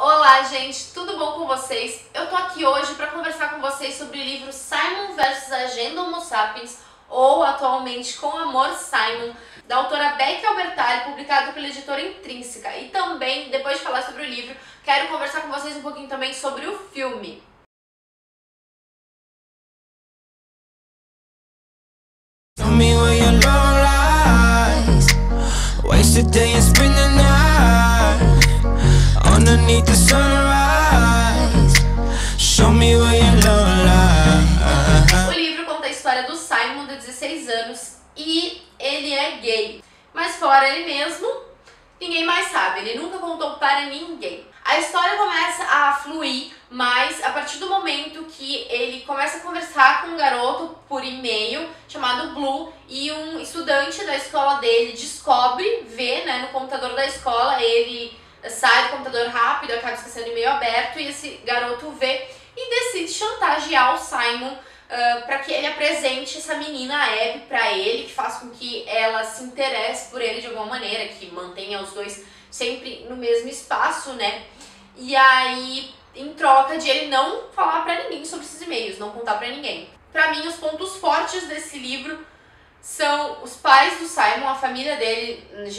Olá, gente, tudo bom com vocês? Eu tô aqui hoje para conversar com vocês sobre o livro Simon vs Agenda Homo Sapiens, ou atualmente Com Amor, Simon, da autora Becky Albertalli, publicado pela editora Intrínseca. E também, depois de falar sobre o livro, quero conversar com vocês um pouquinho também sobre o filme. Underneath the sunrise, show me where your love lies. O livro conta a história do Simon, de 16 anos, e ele é gay. Mas fora ele mesmo, ninguém mais sabe, ele nunca contou para ninguém. A história começa a fluir, mas a partir do momento que ele começa a conversar com um garoto por e-mail chamado Blue, e um estudante da escola dele vê, né, no computador da escola, ele sai do computador rápido, acaba esquecendo o e-mail aberto, e esse garoto vê e decide chantagear o Simon para que ele apresente essa menina, a Abby, para ele, que faz com que ela se interesse por ele de alguma maneira, que mantenha os dois sempre no mesmo espaço, né? E aí, em troca de ele não falar pra ninguém sobre esses e-mails, não contar pra ninguém. Pra mim, os pontos fortes desse livro são os pais do Simon, a família dele no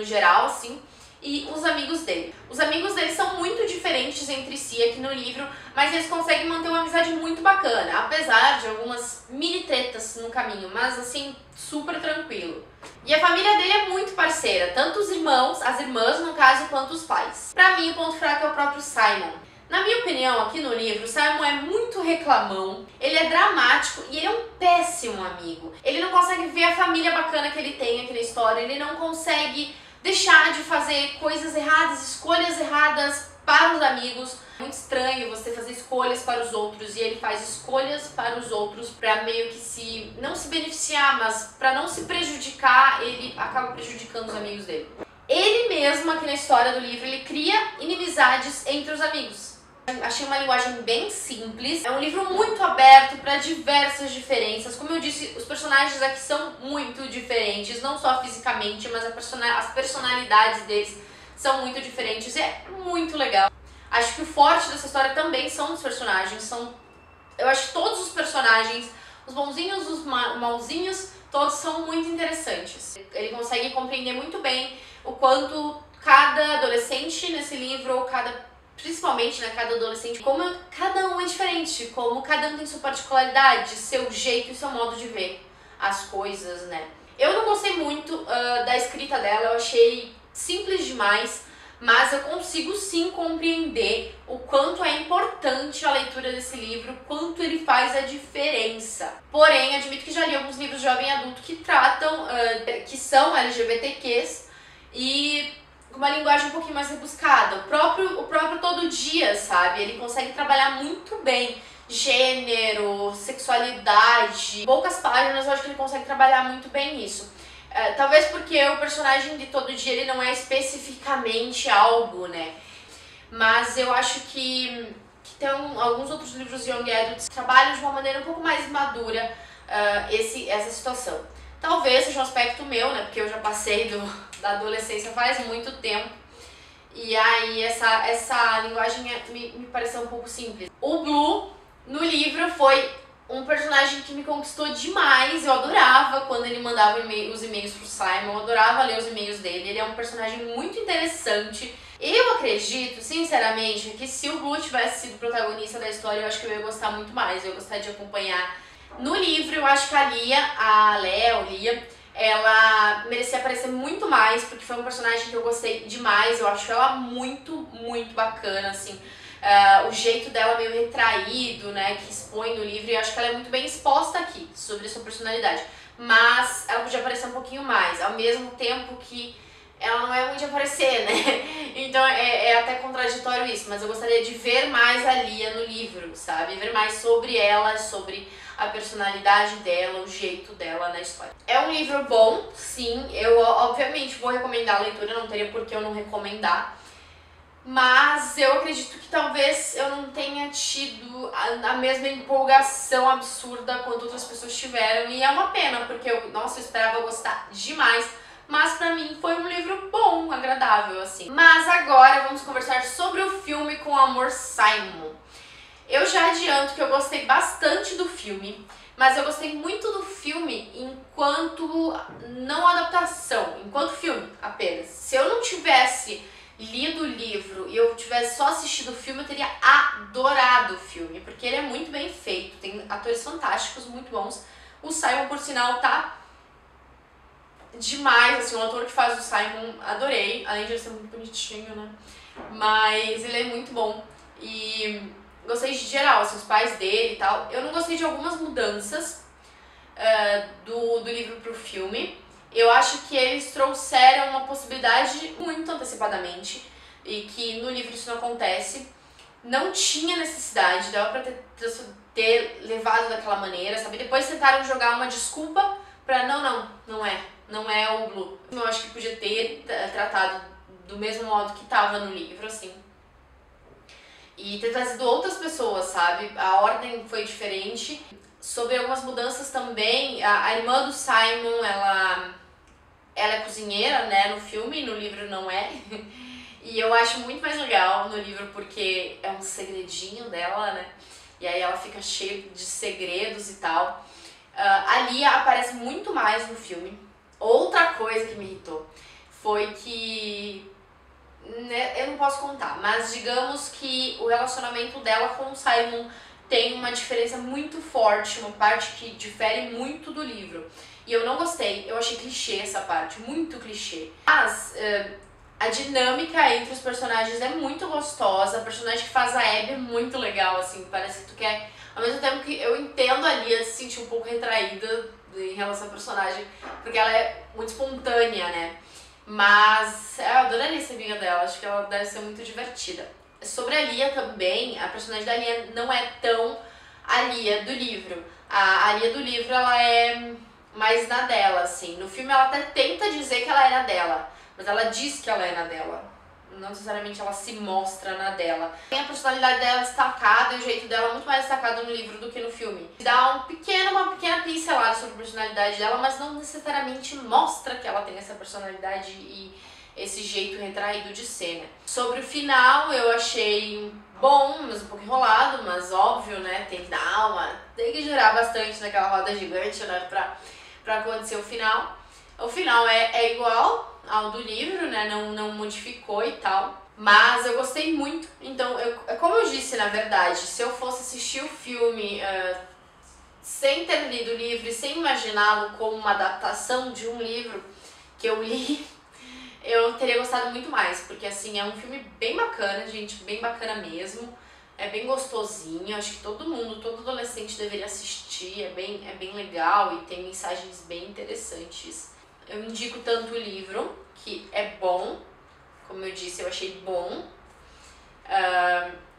geral, assim, e os amigos dele. Os amigos dele são muito diferentes entre si aqui no livro, mas eles conseguem manter uma amizade muito bacana, apesar de algumas mini tretas no caminho, mas assim, super tranquilo. E a família dele é muito parceira, tanto os irmãos, as irmãs no caso, quanto os pais. Pra mim, o ponto fraco é o próprio Simon. Na minha opinião, aqui no livro, Simon é muito reclamão, ele é dramático e ele é um péssimo amigo. Ele não consegue ver a família bacana que ele tem aqui na história, ele não consegue deixar de fazer coisas erradas, escolhas erradas para os amigos. É muito estranho você fazer escolhas para os outros e ele faz escolhas para os outros para meio que não se beneficiar, mas para não se prejudicar, ele acaba prejudicando os amigos dele. Ele mesmo, aqui na história do livro, ele cria inimizades entre os amigos. Achei uma linguagem bem simples, é um livro muito aberto para diversas diferenças. Como eu disse, os personagens aqui são muito diferentes, não só fisicamente, mas as personalidades deles são muito diferentes e é muito legal. Acho que o forte dessa história também são os personagens, eu acho que todos os personagens, os bonzinhos, os mauzinhos, todos são muito interessantes. Ele consegue compreender muito bem o quanto cada adolescente nesse livro, principalmente, né, cada adolescente, como cada um é diferente, como cada um tem sua particularidade, seu jeito e seu modo de ver as coisas, né. Eu não gostei muito da escrita dela, eu achei simples demais, mas eu consigo sim compreender o quanto é importante a leitura desse livro, quanto ele faz a diferença. Porém, admito que já li alguns livros de jovem adulto que tratam, que são LGBTQs e com uma linguagem um pouquinho mais rebuscada. O próprio Todo Dia, sabe? Ele consegue trabalhar muito bem gênero, sexualidade. Poucas páginas eu acho que ele consegue trabalhar muito bem isso. Talvez porque o personagem de Todo Dia ele não é especificamente algo, né? Mas eu acho que tem alguns outros livros de Young Adults que trabalham de uma maneira um pouco mais madura essa situação. Talvez seja um aspecto meu, né? Porque eu já passei da adolescência faz muito tempo. E aí essa linguagem me pareceu um pouco simples. O Blue, no livro, foi um personagem que me conquistou demais. Eu adorava quando ele mandava os e-mails pro Simon, eu adorava ler os e-mails dele. Ele é um personagem muito interessante. Eu acredito, sinceramente, que se o Blue tivesse sido protagonista da história, eu acho que eu ia gostar muito mais. Eu gostaria de acompanhar. No livro, eu acho que a Lia, ela merecia aparecer muito mais, porque foi um personagem que eu gostei demais. Eu acho ela muito, muito bacana, assim. O jeito dela meio retraído, né, que expõe no livro, e eu acho que ela é muito bem exposta aqui, sobre a sua personalidade. Mas ela podia aparecer um pouquinho mais, ao mesmo tempo que ela não é muito de aparecer, né? Então é até contraditório isso, mas eu gostaria de ver mais a Lia no livro, sabe? Ver mais sobre ela, sobre a personalidade dela, o jeito dela na história. É um livro bom, sim, eu obviamente vou recomendar a leitura, não teria por que eu não recomendar. Mas eu acredito que talvez eu não tenha tido a mesma empolgação absurda quanto outras pessoas tiveram. E é uma pena, porque eu esperava gostar demais. Mas pra mim foi um livro bom, agradável, assim. Mas agora vamos conversar sobre o filme com Amor, Simon. Eu já adianto que eu gostei bastante do filme, mas eu gostei muito do filme enquanto não adaptação, enquanto filme apenas. Se eu não tivesse lido o livro e eu tivesse só assistido o filme, eu teria adorado o filme, porque ele é muito bem feito, tem atores fantásticos, muito bons. O Simon, por sinal, tá demais, assim, o ator que faz o Simon, adorei, além de ele ser muito bonitinho, né? Mas ele é muito bom e gostei de geral, assim, os pais dele e tal. Eu não gostei de algumas mudanças do livro pro filme. Eu acho que eles trouxeram uma possibilidade muito antecipadamente e que no livro isso não acontece. Não tinha necessidade, dava pra ter levado daquela maneira, sabe? Depois tentaram jogar uma desculpa pra não é o Blue. Eu acho que podia ter tratado do mesmo modo que tava no livro, assim. E ter trazido outras pessoas, sabe? A ordem foi diferente. Sobre algumas mudanças também, a irmã do Simon, ela é cozinheira, né, no filme, no livro não é. E eu acho muito mais legal no livro porque é um segredinho dela, né? E aí ela fica cheia de segredos e tal. A Lia aparece muito mais no filme. Outra coisa que me irritou foi que, né, eu não posso contar, mas digamos que o relacionamento dela com o Simon tem uma diferença muito forte, uma parte que difere muito do livro. E eu não gostei, eu achei clichê essa parte, muito clichê. Mas a dinâmica entre os personagens é muito gostosa, a personagem que faz a Abby é muito legal, assim, parece que tu quer... Ao mesmo tempo que eu entendo a Lia se sentir um pouco retraída em relação ao personagem, porque ela é muito espontânea, né? Mas eu adoraria ser amiga dela, acho que ela deve ser muito divertida. Sobre a Lia também, a personagem da Lia não é tão a Lia do livro. A Lia do livro, ela é mais na dela, assim. No filme ela até tenta dizer que ela é na dela, mas ela diz que ela é na dela. Não necessariamente ela se mostra na dela. Tem a personalidade dela destacada e o jeito dela muito mais destacado no livro do que no filme. Dá uma pequena pincelada sobre a personalidade dela, mas não necessariamente mostra que ela tem essa personalidade e esse jeito retraído de ser, né? Sobre o final, eu achei bom, mas um pouco enrolado, mas óbvio, né? Tem que girar bastante naquela roda gigante, né? Pra acontecer o final. O final é igual ao do livro, né? Não modificou e tal. Mas eu gostei muito. Então, como eu disse, na verdade, se eu fosse assistir o filme sem ter lido o livro e sem imaginá-lo como uma adaptação de um livro que eu li, eu teria gostado muito mais. Porque, assim, é um filme bem bacana, gente. Bem bacana mesmo. É bem gostosinho. Acho que todo adolescente deveria assistir. É bem legal e tem mensagens bem interessantes. Eu indico tanto o livro, que é bom, como eu disse, eu achei bom,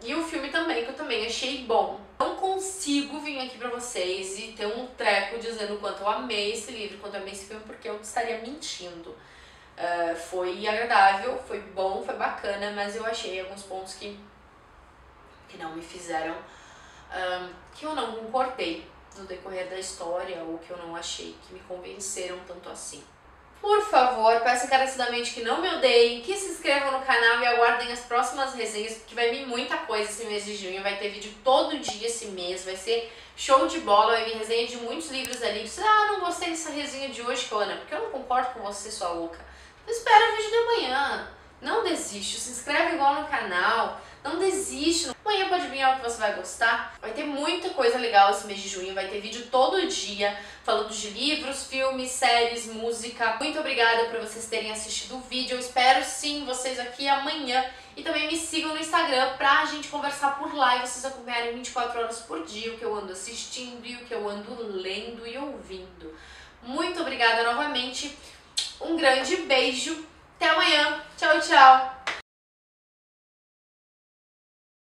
e o filme também, que eu também achei bom. Não consigo vir aqui pra vocês e ter um treco dizendo o quanto eu amei esse livro, quanto eu amei esse filme, porque eu estaria mentindo. Foi agradável, foi bom, foi bacana, mas eu achei alguns pontos que não me fizeram, que eu não concordei no decorrer da história, ou que eu não achei que me convenceram tanto assim. Por favor, peço encarecidamente que não me odeiem, que se inscrevam no canal e aguardem as próximas resenhas, porque vai vir muita coisa esse mês de junho, vai ter vídeo todo dia esse mês, vai ser show de bola, vai vir resenha de muitos livros ali. Você, não gostei dessa resenha de hoje, Ana, porque eu não concordo com você, sua louca. Espera o vídeo de amanhã, não desiste, se inscreve igual no canal, não desiste. Amanhã pode vir algo que você vai gostar. Vai ter muita coisa legal esse mês de junho, vai ter vídeo todo dia, falando de livros, filmes, séries, música. Muito obrigada por vocês terem assistido o vídeo, eu espero sim vocês aqui amanhã. E também me sigam no Instagram pra gente conversar por lá e vocês acompanharem 24 horas por dia o que eu ando assistindo e o que eu ando lendo e ouvindo. Muito obrigada novamente, um grande beijo, até amanhã, tchau, tchau!